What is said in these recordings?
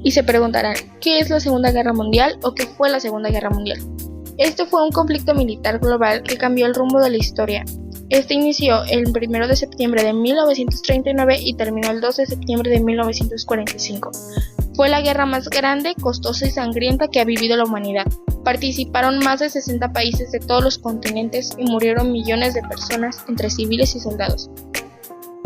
Y se preguntarán, ¿qué es la Segunda Guerra Mundial o qué fue la Segunda Guerra Mundial? Este fue un conflicto militar global que cambió el rumbo de la historia. Este inició el 1 de septiembre de 1939 y terminó el 2 de septiembre de 1945. Fue la guerra más grande, costosa y sangrienta que ha vivido la humanidad. Participaron más de 60 países de todos los continentes y murieron millones de personas entre civiles y soldados.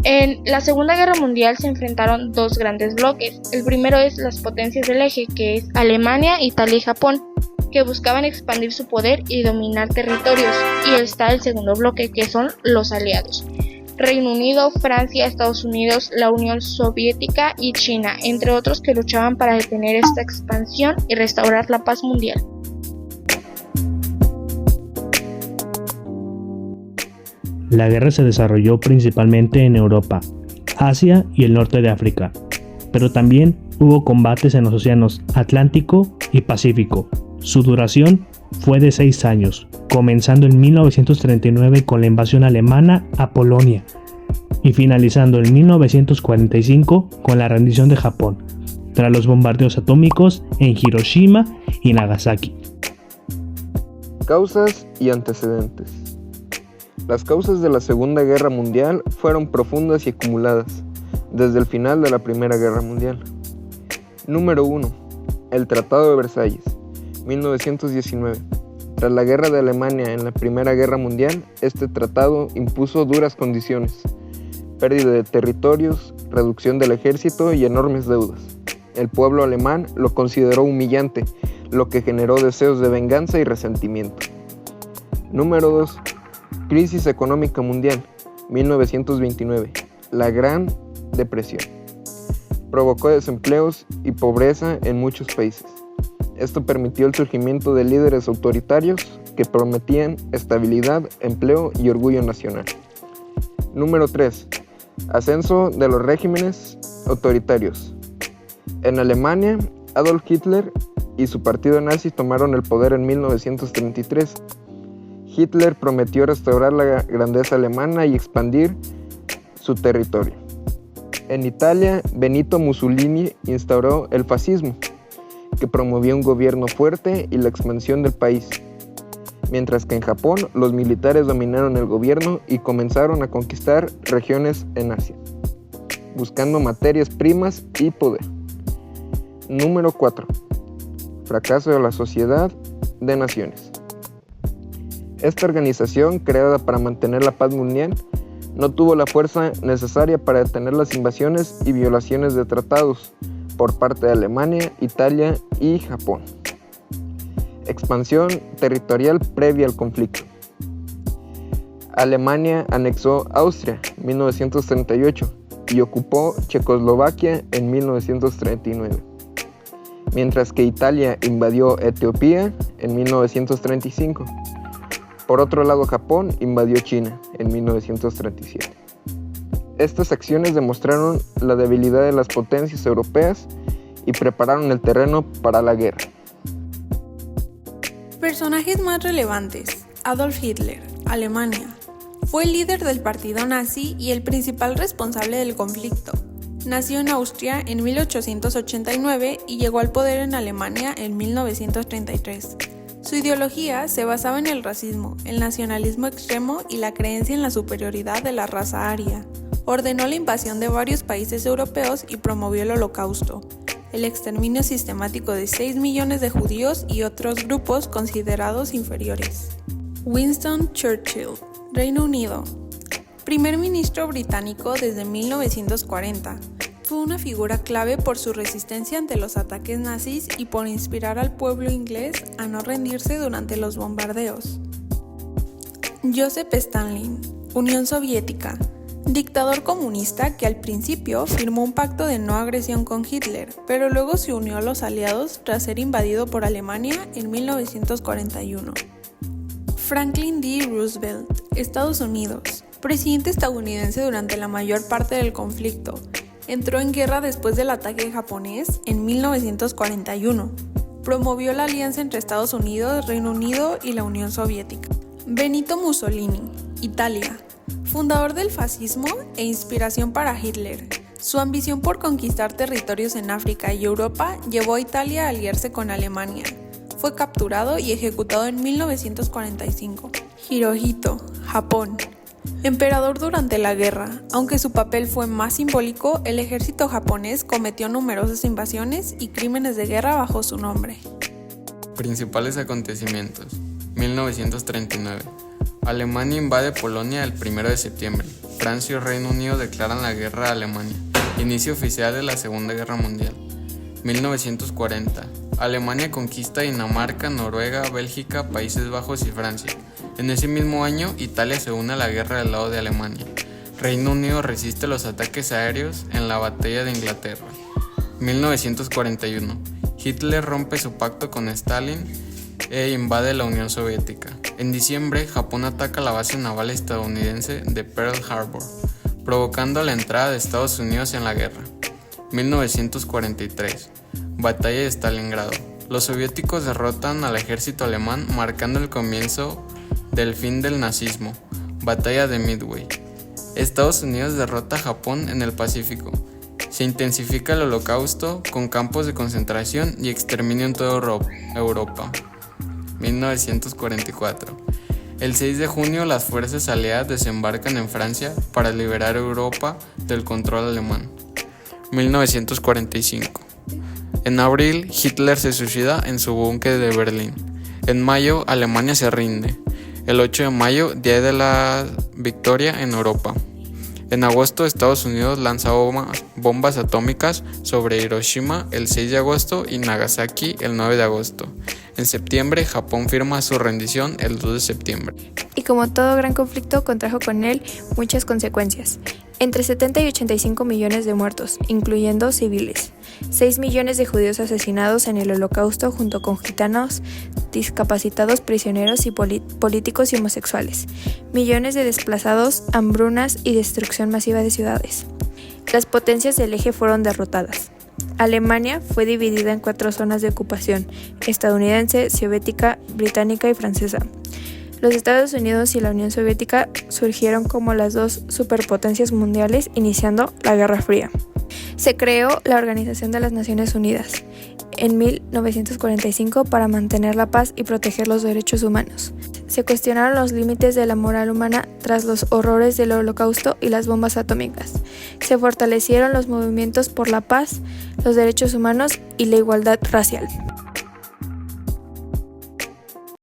En la Segunda Guerra Mundial se enfrentaron dos grandes bloques. El primero es las potencias del eje, que es Alemania, Italia y Japón, que buscaban expandir su poder y dominar territorios, y está el segundo bloque, que son los aliados: Reino Unido, Francia, Estados Unidos, la Unión Soviética y China, entre otros, que luchaban para detener esta expansión y restaurar la paz mundial. La guerra se desarrolló principalmente en Europa, Asia y el norte de África, pero también hubo combates en los océanos Atlántico y Pacífico. Su duración fue de 6 años, comenzando en 1939 con la invasión alemana a Polonia y finalizando en 1945 con la rendición de Japón, tras los bombardeos atómicos en Hiroshima y Nagasaki. Causas y antecedentes. Las causas de la Segunda Guerra Mundial fueron profundas y acumuladas desde el final de la Primera Guerra Mundial. Número 1. El Tratado de Versalles, 1919. Tras la guerra de Alemania en la Primera Guerra Mundial, este tratado impuso duras condiciones: pérdida de territorios, reducción del ejército y enormes deudas. El pueblo alemán lo consideró humillante, lo que generó deseos de venganza y resentimiento. Número 2. Crisis económica mundial, 1929. La Gran Depresión provocó desempleos y pobreza en muchos países. Esto permitió el surgimiento de líderes autoritarios que prometían estabilidad, empleo y orgullo nacional. Número 3. Ascenso de los regímenes autoritarios. En Alemania, Adolf Hitler y su partido nazi tomaron el poder en 1933. Hitler prometió restaurar la grandeza alemana y expandir su territorio. En Italia, Benito Mussolini instauró el fascismo, que promovía un gobierno fuerte y la expansión del país, mientras que en Japón los militares dominaron el gobierno y comenzaron a conquistar regiones en Asia, buscando materias primas y poder. Número 4. Fracaso de la Sociedad de Naciones. Esta organización, creada para mantener la paz mundial, no tuvo la fuerza necesaria para detener las invasiones y violaciones de tratados por parte de Alemania, Italia y Japón. Expansión territorial previa al conflicto. Alemania anexó Austria en 1938 y ocupó Checoslovaquia en 1939, mientras que Italia invadió Etiopía en 1935. Por otro lado, Japón invadió China en 1937. Estas acciones demostraron la debilidad de las potencias europeas y prepararon el terreno para la guerra. Personajes más relevantes. Adolf Hitler, Alemania. Fue el líder del partido nazi y el principal responsable del conflicto. Nació en Austria en 1889 y llegó al poder en Alemania en 1933. Su ideología se basaba en el racismo, el nacionalismo extremo y la creencia en la superioridad de la raza aria. Ordenó la invasión de varios países europeos y promovió el Holocausto, el exterminio sistemático de 6 millones de judíos y otros grupos considerados inferiores. Winston Churchill, Reino Unido. Primer ministro británico desde 1940. Fue una figura clave por su resistencia ante los ataques nazis y por inspirar al pueblo inglés a no rendirse durante los bombardeos. Joseph Stalin, Unión Soviética. Dictador comunista que al principio firmó un pacto de no agresión con Hitler, pero luego se unió a los aliados tras ser invadido por Alemania en 1941. Franklin D. Roosevelt, Estados Unidos. Presidente estadounidense durante la mayor parte del conflicto. Entró en guerra después del ataque japonés en 1941. Promovió la alianza entre Estados Unidos, Reino Unido y la Unión Soviética. Benito Mussolini, Italia. Fundador del fascismo e inspiración para Hitler. Su ambición por conquistar territorios en África y Europa llevó a Italia a aliarse con Alemania. Fue capturado y ejecutado en 1945. Hirohito, Japón. Emperador durante la guerra, aunque su papel fue más simbólico, el ejército japonés cometió numerosas invasiones y crímenes de guerra bajo su nombre. Principales acontecimientos. 1939. Alemania invade Polonia el 1 de septiembre. Francia y Reino Unido declaran la guerra a Alemania. Inicio oficial de la Segunda Guerra Mundial. 1940. Alemania conquista Dinamarca, Noruega, Bélgica, Países Bajos y Francia. En ese mismo año, Italia se une a la guerra del lado de Alemania. Reino Unido resiste los ataques aéreos en la batalla de Inglaterra. 1941. Hitler rompe su pacto con Stalin e invade la Unión Soviética. En diciembre, Japón ataca la base naval estadounidense de Pearl Harbor, provocando la entrada de Estados Unidos en la guerra. 1943. Batalla de Stalingrado. Los soviéticos derrotan al ejército alemán, marcando el comienzo del fin del nazismo. Batalla de Midway. Estados Unidos derrota a Japón en el Pacífico. Se intensifica el Holocausto con campos de concentración y exterminio en toda Europa. 1944. El 6 de junio las fuerzas aliadas desembarcan en Francia para liberar Europa del control alemán. 1945. En abril, Hitler se suicida en su búnker de Berlín. En mayo, Alemania se rinde. El 8 de mayo, día de la victoria en Europa. En agosto, Estados Unidos lanza bombas atómicas sobre Hiroshima el 6 de agosto y Nagasaki el 9 de agosto. En septiembre, Japón firma su rendición el 2 de septiembre. Y como todo gran conflicto, contrajo con él muchas consecuencias. Entre 70 y 85 millones de muertos, incluyendo civiles. 6 millones de judíos asesinados en el Holocausto junto con gitanos, discapacitados, prisioneros y políticos y homosexuales. Millones de desplazados, hambrunas y destrucción masiva de ciudades. Las potencias del eje fueron derrotadas. Alemania fue dividida en 4 zonas de ocupación: estadounidense, soviética, británica y francesa. Los Estados Unidos y la Unión Soviética surgieron como las dos superpotencias mundiales, iniciando la Guerra Fría. Se creó la Organización de las Naciones Unidas en 1945 para mantener la paz y proteger los derechos humanos. Se cuestionaron los límites de la moral humana tras los horrores del Holocausto y las bombas atómicas. Se fortalecieron los movimientos por la paz, los derechos humanos y la igualdad racial.